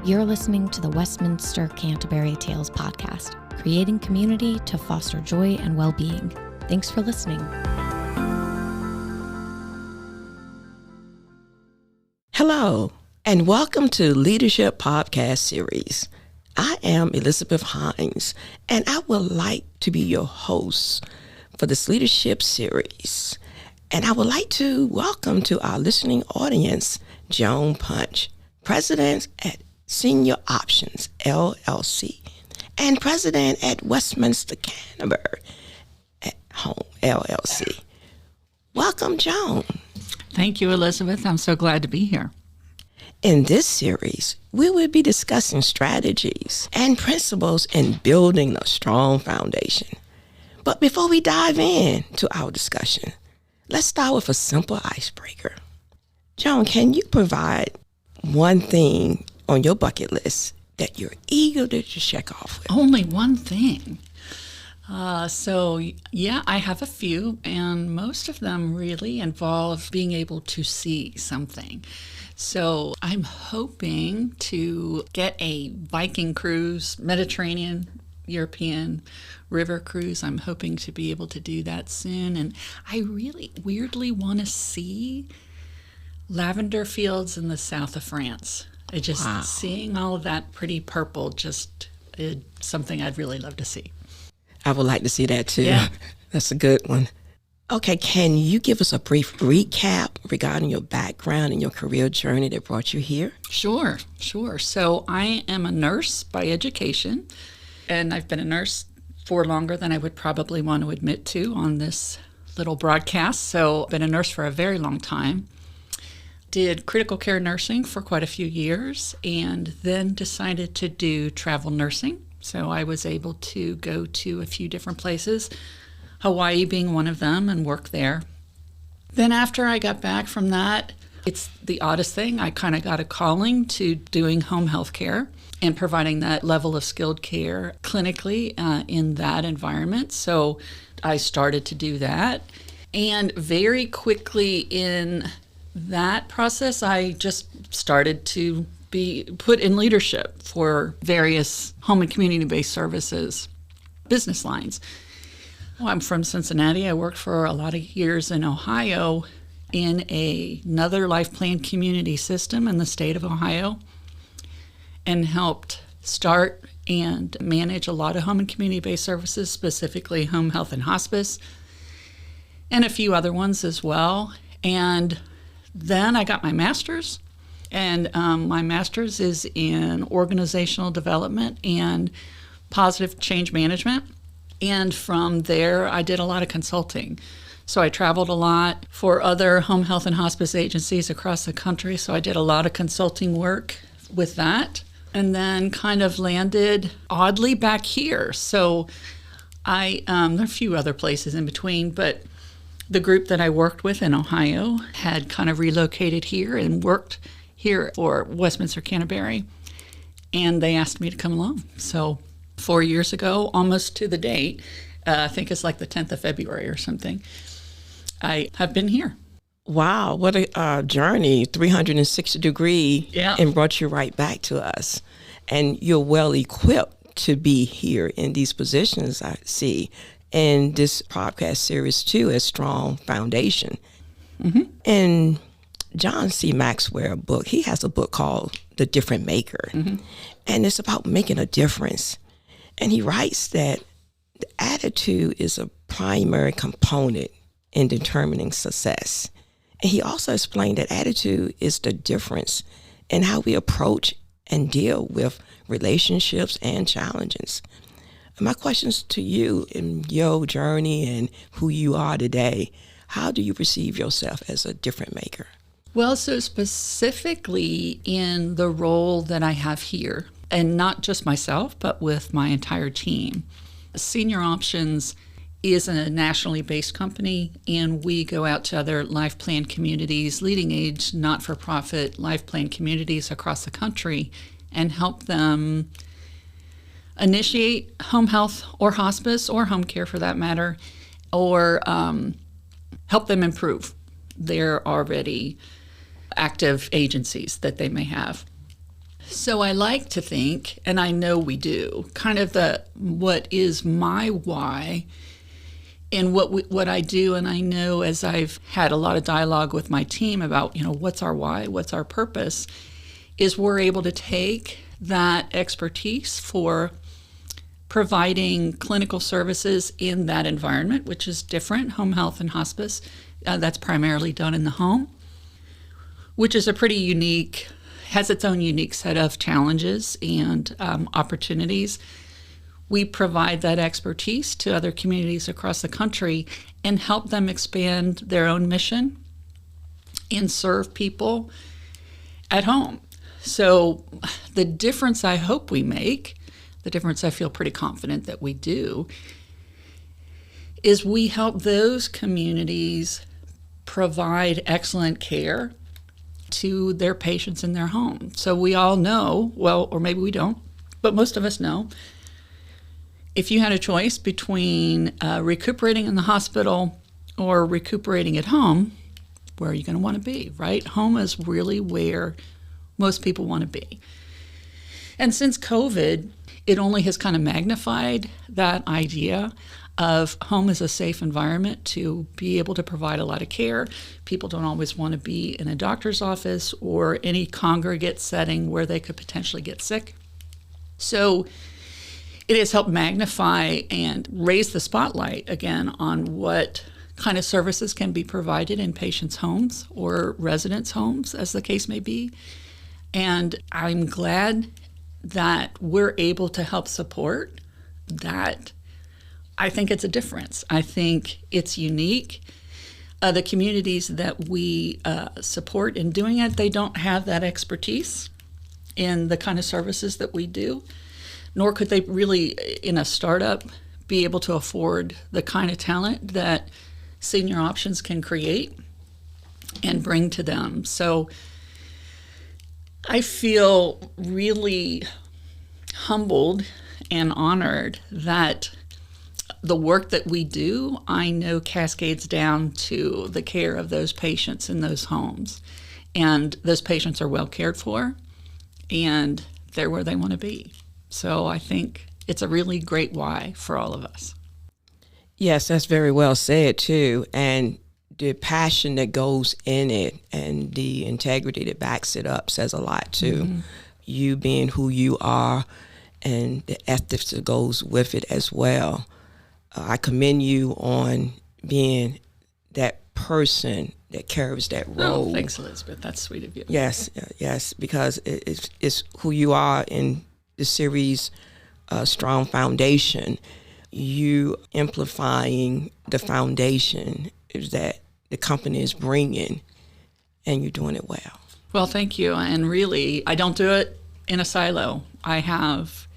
You're listening to the Westminster Canterbury Tales podcast, creating community to foster joy and well-being. Thanks for listening. Hello, and welcome to Leadership Podcast Series. I am Elizabeth Hines, and I would like to be your host for this leadership series. And I would like to welcome to our listening audience, Joan Punch, President at Senior Options, LLC, and President at Westminster Canterbury at Home, LLC. Welcome, Joan. Thank you, Elizabeth. I'm so glad to be here. In this series, we will be discussing strategies and principles in building a strong foundation. But before we dive into our discussion, let's start with a simple icebreaker. Joan, can you provide one thing on your bucket list that you're eager to check off with? Only one thing. I have a few, and most of them really involve being able to see something. So I'm hoping to get a Viking cruise, Mediterranean, European river cruise. I'm hoping to be able to do that soon. And I really weirdly want to see lavender fields in the south of France. Seeing all of that pretty purple, just something I'd really love to see. I would like to see that too. Yeah. That's a good one. Okay, can you give us a brief recap regarding your background and your career journey that brought you here? Sure. So I am a nurse by education, and I've been a nurse for longer than I would probably want to admit to on this little broadcast. So I've been a nurse for a very long time. Did critical care nursing for quite a few years, and then decided to do travel nursing. So I was able to go to a few different places, Hawaii being one of them, and work there. Then after I got back from that, it's the oddest thing. I kind of got a calling to doing home health care and providing that level of skilled care clinically in that environment. So I started to do that. And very quickly in that process, I just started to be put in leadership for various home and community-based services business lines. Well, I'm from Cincinnati. I worked for a lot of years in Ohio in another life plan community system in the state of Ohio, and helped start and manage a lot of home and community-based services, specifically home health and hospice, and a few other ones as well. And then I got my master's, and my master's is in organizational development and positive change management. And from there, I did a lot of consulting. So I traveled a lot for other home health and hospice agencies across the country. So I did a lot of consulting work with that, and then kind of landed oddly back here. So there are a few other places in between, but the group that I worked with in Ohio had kind of relocated here and worked here for Westminster Canterbury, and they asked me to come along. So 4 years ago, almost to the date, I think it's like the 10th of February or something, I have been here. Wow, what a journey, 360 degree, Yeah. And brought you right back to us. And you're well equipped to be here in these positions, I see. And this podcast series too, a strong foundation. Mm-hmm. And John C. Maxwell book, he has a book called The Different Maker. Mm-hmm. And it's about making a difference. And he writes that the attitude is a primary component in determining success. And he also explained that attitude is the difference in how we approach and deal with relationships and challenges. And my questions to you in your journey and who you are today, how do you perceive yourself as a different maker? Well, so specifically in the role that I have here, and not just myself, but with my entire team. Senior Options is a nationally based company, and we go out to other life plan communities, leading age, not-for-profit life plan communities across the country, and help them initiate home health or hospice or home care for that matter, or help them improve their already active agencies that they may have. So I like to think, and I know we do, kind of what is my why and what I do. And I know as I've had a lot of dialogue with my team about, what's our why, what's our purpose, is we're able to take that expertise for providing clinical services in that environment, which is different, home health and hospice. That's primarily done in the home, which is has its own unique set of challenges and opportunities. We provide that expertise to other communities across the country and help them expand their own mission and serve people at home. So the difference I hope we make, the difference I feel pretty confident that we do, is we help those communities provide excellent care to their patients in their home. So we all know, well, or maybe we don't, but most of us know, if you had a choice between recuperating in the hospital or recuperating at home, where are you going to want to be, right? Home is really where most people want to be. And since COVID, it only has kind of magnified that idea of home as a safe environment to be able to provide a lot of care. People don't always want to be in a doctor's office or any congregate setting where they could potentially get sick. So it has helped magnify and raise the spotlight again on what kind of services can be provided in patients' homes or residents' homes, as the case may be. And I'm glad that we're able to help support that. I think it's a difference. I think it's unique. The communities that we support in doing it, they don't have that expertise in the kind of services that we do, nor could they really, in a startup, be able to afford the kind of talent that Senior Options can create and bring to them. So I feel really humbled and honored that the work that we do, I know, cascades down to the care of those patients in those homes. And those patients are well cared for, and they're where they want to be. So I think it's a really great why for all of us. Yes, that's very well said, too. And the passion that goes in it and the integrity that backs it up says a lot, too. Mm-hmm. You being who you are and the ethics that goes with it as well. I commend you on being that person that carries that role. Oh, thanks, Elizabeth. That's sweet of you. Yes, because it's who you are in the series, Strong Foundation. You amplifying the foundation is that the company is bringing, and you're doing it well. Well, thank you. And really, I don't do it in a silo. I have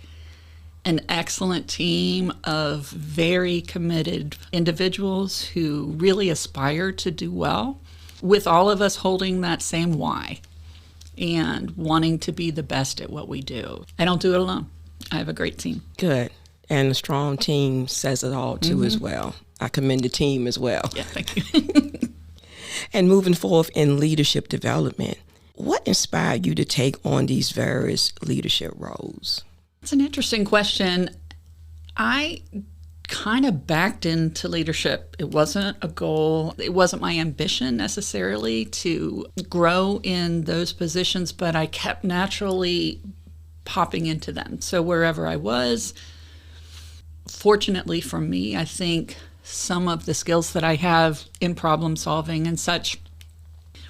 an excellent team of very committed individuals who really aspire to do well, with all of us holding that same why and wanting to be the best at what we do. I don't do it alone. I have a great team. Good. And a strong team says it all, too, as well. I commend the team as well. Yeah, thank you. And moving forth in leadership development, what inspired you to take on these various leadership roles? It's an interesting question. I kind of backed into leadership. It wasn't a goal. It wasn't my ambition necessarily to grow in those positions, but I kept naturally popping into them. So wherever I was, fortunately for me, I think some of the skills that I have in problem solving and such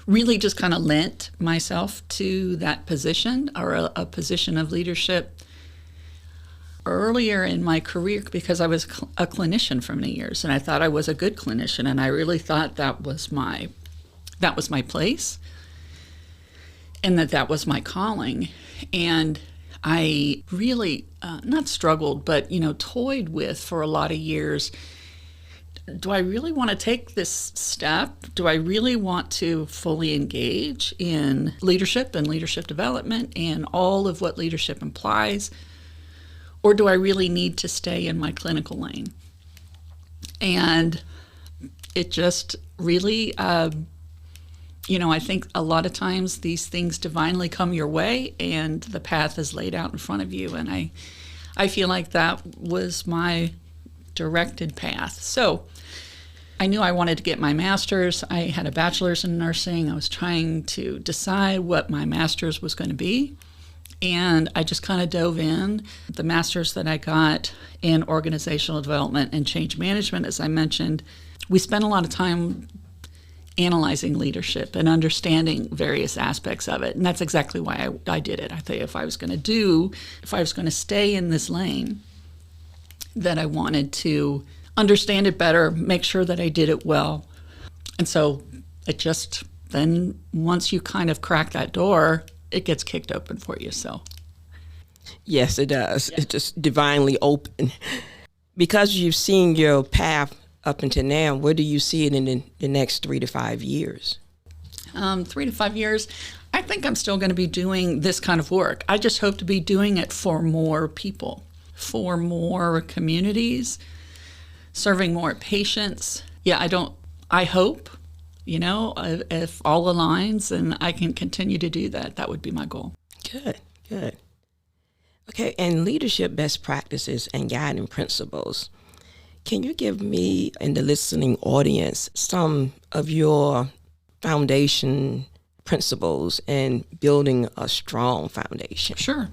really just kind of lent myself to that position or a position of leadership earlier in my career, because I was a clinician for many years and I thought I was a good clinician, and I really thought that was my place and that was my calling. And I really not struggled, but toyed with for a lot of years, do I really want to take this step? Do I really want to fully engage in leadership and leadership development and all of what leadership implies? Or do I really need to stay in my clinical lane? And it just really, I think a lot of times these things divinely come your way and the path is laid out in front of you. And I feel like that was my directed path. So I knew I wanted to get my master's. I had a bachelor's in nursing. I was trying to decide what my master's was going to be. And I just kind of dove in. The master's that I got in organizational development and change management, as I mentioned, we spent a lot of time analyzing leadership and understanding various aspects of it. And that's exactly why I did it. I thought if I was going to stay in this lane, that I wanted to understand it better, make sure that I did it well. And so then once you kind of crack that door, it gets kicked open for you. So yes, it does. Yeah. It's just divinely open. Because you've seen your path up until now, where do you see it in the next 3 to 5 years? 3 to 5 years, I think I'm still going to be doing this kind of work. I just hope to be doing it for more people, for more communities, serving more patients. Yeah, I hope, if all aligns and I can continue to do that, that would be my goal. Good. Okay, and leadership best practices and guiding principles. Can you give me and the listening audience some of your foundation principles in building a strong foundation? Sure.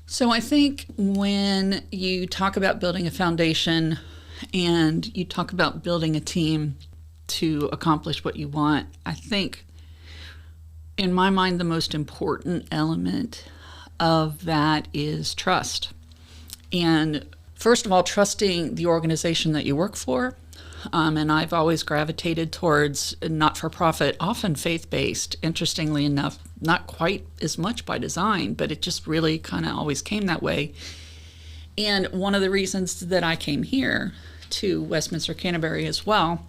So I think when you talk about building a foundation and you talk about building a team to accomplish what you want, I think in my mind the most important element of that is trust. And first of all, trusting the organization that you work for. And I've always gravitated towards not-for-profit, often faith-based, interestingly enough, not quite as much by design, but it just really kind of always came that way. And one of the reasons that I came here to Westminster Canterbury as well,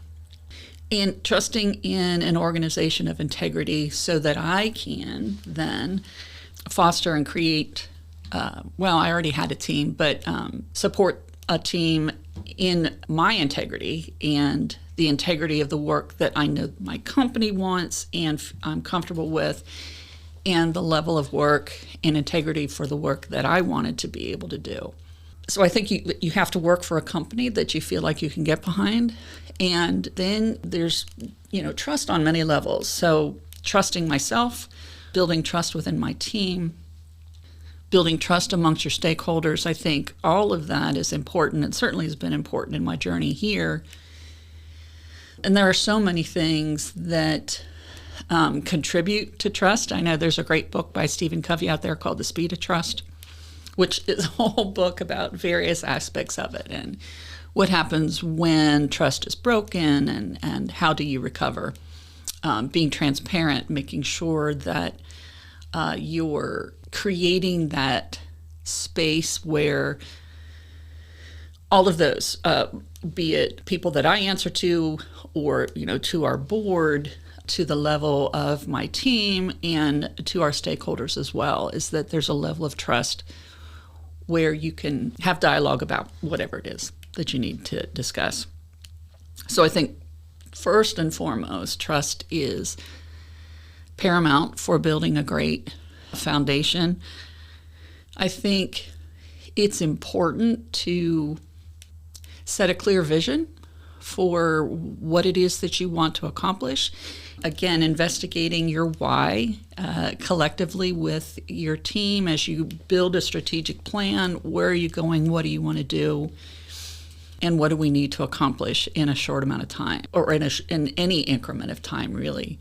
and trusting in an organization of integrity so that I can then foster and create, I already had a team, but support a team in my integrity and the integrity of the work that I know my company wants and I'm comfortable with, and the level of work and integrity for the work that I wanted to be able to do. So I think you have to work for a company that you feel like you can get behind. And then there's, trust on many levels. So trusting myself, building trust within my team, building trust amongst your stakeholders. I think all of that is important and certainly has been important in my journey here. And there are so many things that contribute to trust. I know there's a great book by Stephen Covey out there called The Speed of Trust, which is a whole book about various aspects of it and what happens when trust is broken and how do you recover. Being transparent, making sure that you're creating that space where all of those, be it people that I answer to or, to our board, to the level of my team and to our stakeholders as well, is that there's a level of trust where you can have dialogue about whatever it is that you need to discuss. So I think first and foremost, trust is paramount for building a great foundation. I think it's important to set a clear vision for what it is that you want to accomplish. Again, investigating your why collectively with your team as you build a strategic plan. Where are you going? What do you want to do? And what do we need to accomplish in a short amount of time, or in any increment of time, really?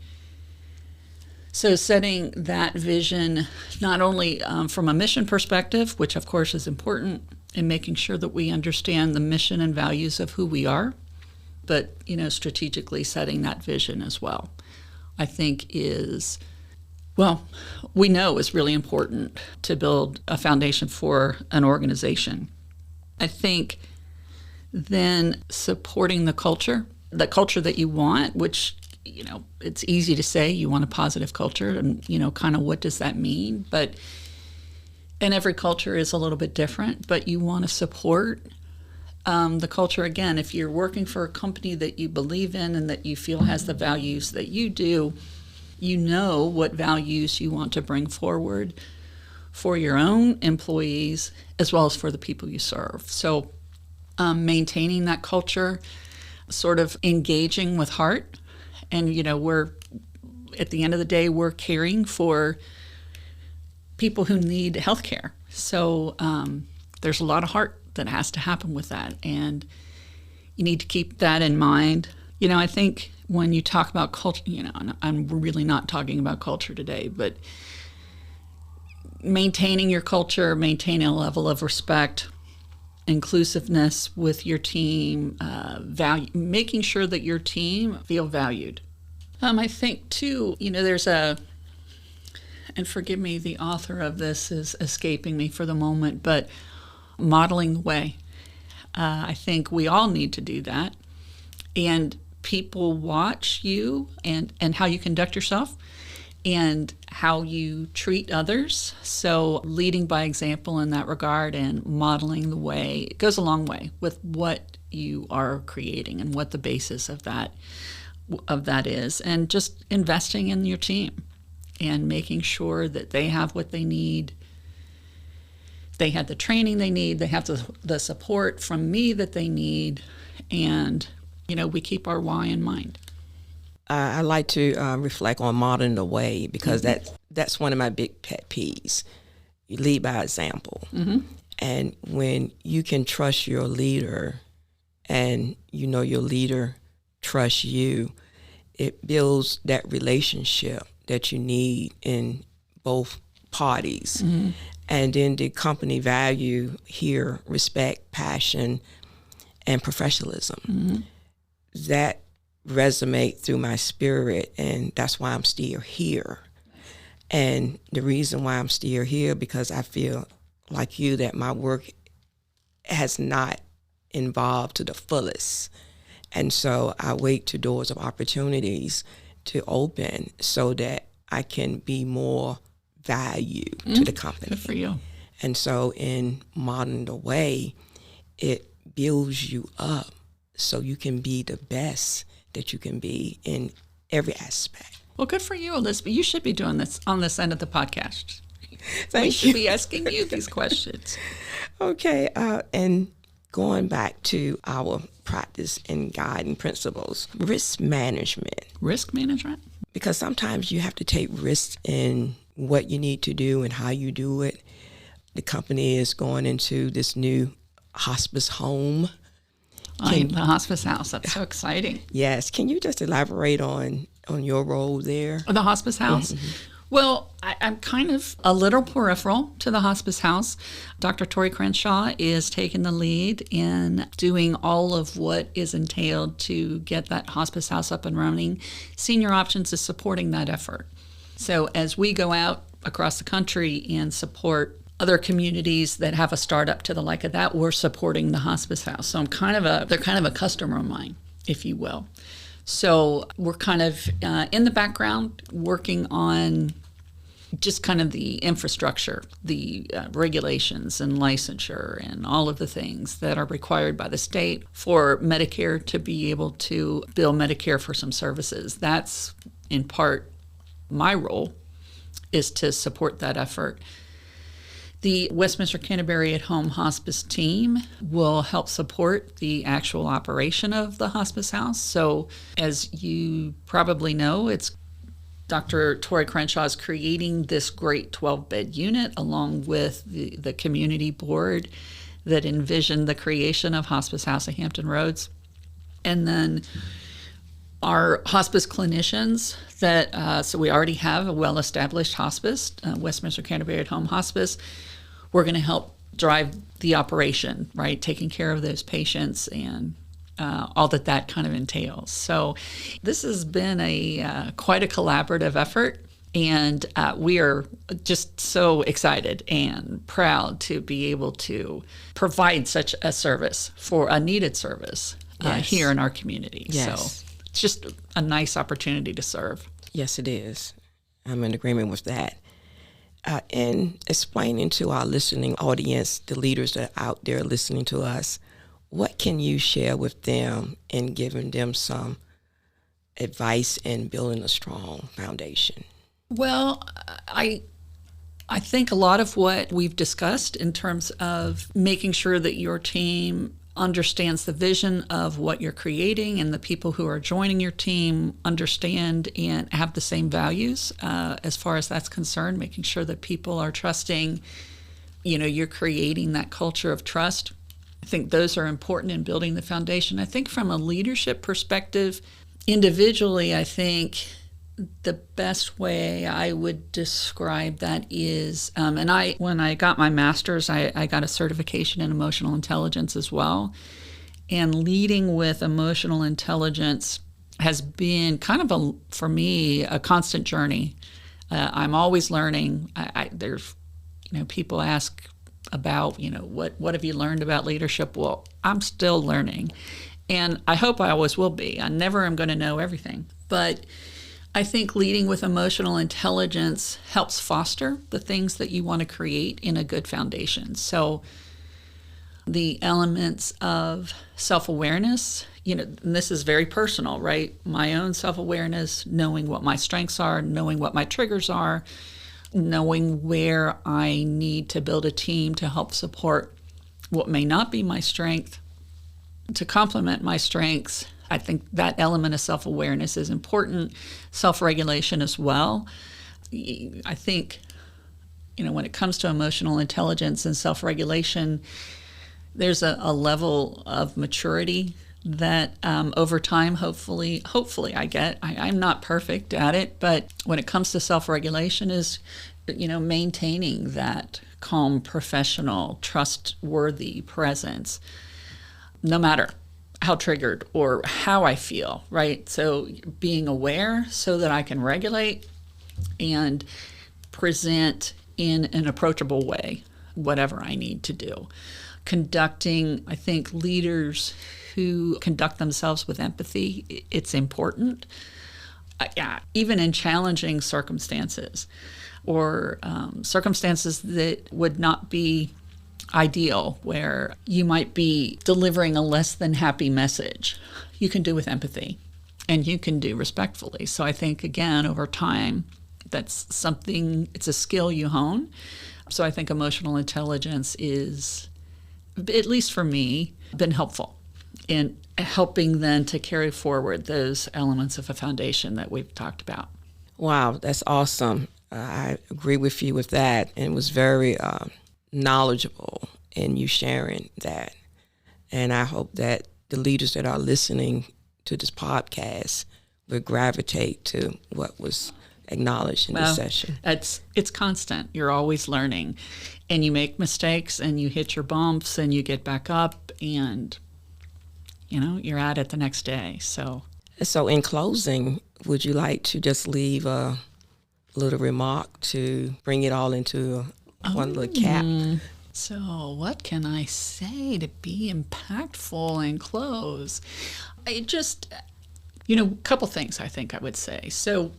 So setting that vision, not only from a mission perspective, which of course is important, and making sure that we understand the mission and values of who we are, but strategically setting that vision as well, I think we know is really important to build a foundation for an organization. I think then supporting the culture that you want, which, it's easy to say you want a positive culture and, kind of what does that mean? And every culture is a little bit different, but you want to support the culture. Again, if you're working for a company that you believe in and that you feel has the values that you do, you know what values you want to bring forward for your own employees as well as for the people you serve. So maintaining that culture, sort of engaging with heart. And, we're, at the end of the day, we're caring for people who need health care. So there's a lot of heart that has to happen with that. And you need to keep that in mind. I think when you talk about culture, and I'm really not talking about culture today, but maintaining your culture, maintaining a level of respect, inclusiveness with your team, making sure that your team feel valued. I think too, there's and forgive me, the author of this is escaping me for the moment, but modeling the way. I think we all need to do that. And people watch you and how you conduct yourself and how you treat others. So leading by example in that regard and modeling the way, it goes a long way with what you are creating and what the basis of that is. And just investing in your team and making sure that they have what they need. They have the training they need. They have the support from me that they need. And, we keep our why in mind. I like to reflect on modeling the way because that's one of my big pet peeves. You lead by example. Mm-hmm. And when you can trust your leader and your leader trusts you, it builds that relationship that you need in both parties. Mm-hmm. And then the company value here, respect, passion, and professionalism. Mm-hmm. That resonate through my spirit, and that's why I'm still here. And the reason why I'm still here, because I feel like you that my work has not involved to the fullest. And so I wait to doors of opportunities to open so that I can be more value to the company. Good for you. And so in modeling the way, it builds you up so you can be the best that you can be in every aspect. Well, good for you, Elizabeth. You should be doing this on this end of the podcast. We should be asking you these questions. Okay. And going back to our practice and guiding principles, risk management. Risk management? Because sometimes you have to take risks in what you need to do and how you do it. The company is going into this new hospice home. The hospice house. That's so exciting. Yes. Can you just elaborate on your role there? The hospice house? Mm-hmm. Well, I'm kind of a little peripheral to the hospice house. Dr. Tori Crenshaw is taking the lead in doing all of what is entailed to get that hospice house up and running. Senior Options is supporting that effort. So as we go out across the country and support other communities that have a startup to the like of that, we're supporting the hospice house. So they're kind of a customer of mine, if you will. So we're kind of in the background working on just kind of the infrastructure, the regulations and licensure and all of the things that are required by the state for Medicare to be able to bill Medicare for some services. That's in part my role, is to support that effort. The Westminster Canterbury at Home Hospice team will help support the actual operation of the hospice house. So as you probably know, it's Dr. Tori Crenshaw is creating this great 12-bed unit along with the community board that envisioned the creation of Hospice House at Hampton Roads. And then our hospice clinicians so we already have a well-established hospice, Westminster Canterbury at Home Hospice. We're going to help drive the operation, right? Taking care of those patients and all that kind of entails. So this has been quite a collaborative effort, and we are just so excited and proud to be able to provide such a service for a needed service here in our community. Yes. So it's just a nice opportunity to serve. Yes, it is. I'm in agreement with that. And explaining to our listening audience, the leaders that are out there listening to us, what can you share with them in giving them some advice in building a strong foundation? Well, I think a lot of what we've discussed in terms of making sure that your team understands the vision of what you're creating and the people who are joining your team understand and have the same values as far as that's concerned, making sure that people are trusting, you're creating that culture of trust. I think those are important in building the foundation. I think from a leadership perspective, individually, I think the best way I would describe that is, when I got my master's, I got a certification in emotional intelligence as well. And leading with emotional intelligence has been kind of for me, a constant journey. I'm always learning. There's, people ask about, what have you learned about leadership? Well, I'm still learning. And I hope I always will be. I never am going to know everything. But I think leading with emotional intelligence helps foster the things that you want to create in a good foundation. So the elements of self-awareness, and this is very personal, right? My own self-awareness, knowing what my strengths are, knowing what my triggers are, knowing where I need to build a team to help support what may not be my strength, to complement my strengths. I think that element of self-awareness is important. Self-regulation as well. I think, when it comes to emotional intelligence and self-regulation, there's a level of maturity that over time, hopefully I get. I'm not perfect at it, but when it comes to self-regulation is, maintaining that calm, professional, trustworthy presence, no matter how triggered or how I feel, right? So being aware so that I can regulate and present in an approachable way, whatever I need to do. Conducting, I think, leaders who conduct themselves with empathy, it's important. Even in challenging circumstances or circumstances that would not be ideal, where you might be delivering a less than happy message, you can do with empathy and you can do respectfully. So I think, again, over time, that's something, it's a skill you hone. So I think emotional intelligence is, at least for me, been helpful in helping then to carry forward those elements of a foundation that we've talked about. Wow, that's awesome. I agree with you with that, and it was very knowledgeable in you sharing that. And I hope that the leaders that are listening to this podcast will gravitate to what was acknowledged in this session. It's constant. You're always learning, and you make mistakes and you hit your bumps and you get back up and you're at it the next day. So in closing, would you like to just leave a little remark to bring it all into one little cap? So what can I say to be impactful and close? I just, a couple things I think I would say. So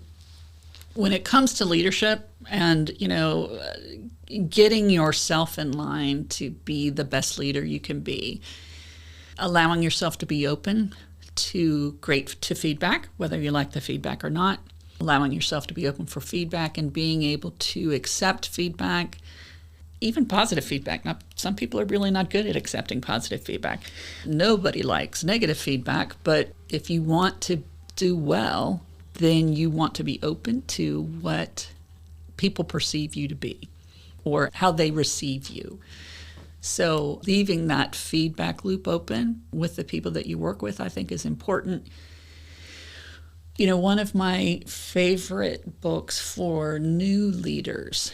when it comes to leadership and, getting yourself in line to be the best leader you can be, allowing yourself to be open to feedback, whether you like the feedback or not, allowing yourself to be open for feedback and being able to accept feedback, even positive feedback. Now, some people are really not good at accepting positive feedback. Nobody likes negative feedback, but if you want to do well, then you want to be open to what people perceive you to be or how they receive you. So leaving that feedback loop open with the people that you work with, I think, is important. One of my favorite books for new leaders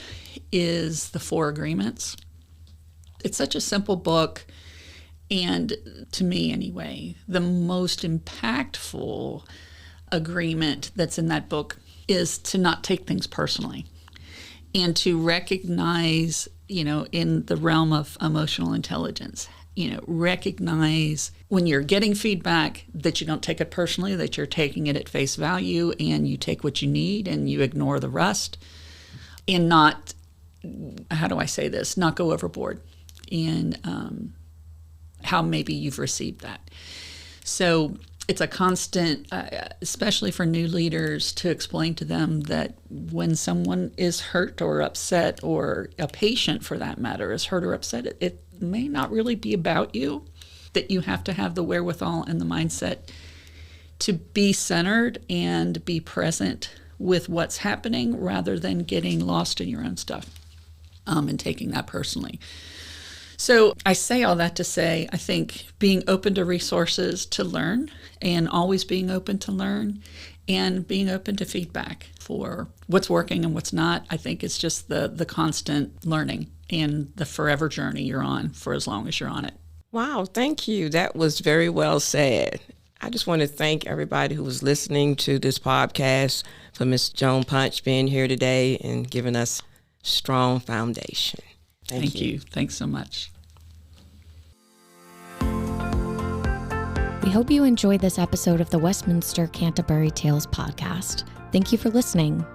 is The 4 Agreements. It's such a simple book, and to me anyway, the most impactful agreement that's in that book is to not take things personally and to recognize, in the realm of emotional intelligence, recognize when you're getting feedback that you don't take it personally, that you're taking it at face value and you take what you need and you ignore the rest, and not, how do I say this, not go overboard in how maybe you've received that. So it's a constant, especially for new leaders, to explain to them that when someone is hurt or upset, or a patient for that matter is hurt or upset, it may not really be about you, that you have to have the wherewithal and the mindset to be centered and be present with what's happening rather than getting lost in your own stuff and taking that personally. So I say all that to say, I think being open to resources to learn, and always being open to learn, and being open to feedback for what's working and what's not, I think it's just the constant learning and the forever journey you're on for as long as you're on it. Wow, thank you. That was very well said. I just want to thank everybody who was listening to this podcast, for Miss Joan Punch being here today and giving us strong foundation. Thank you. Thanks so much. We hope you enjoyed this episode of the Westminster Canterbury Tales podcast. Thank you for listening.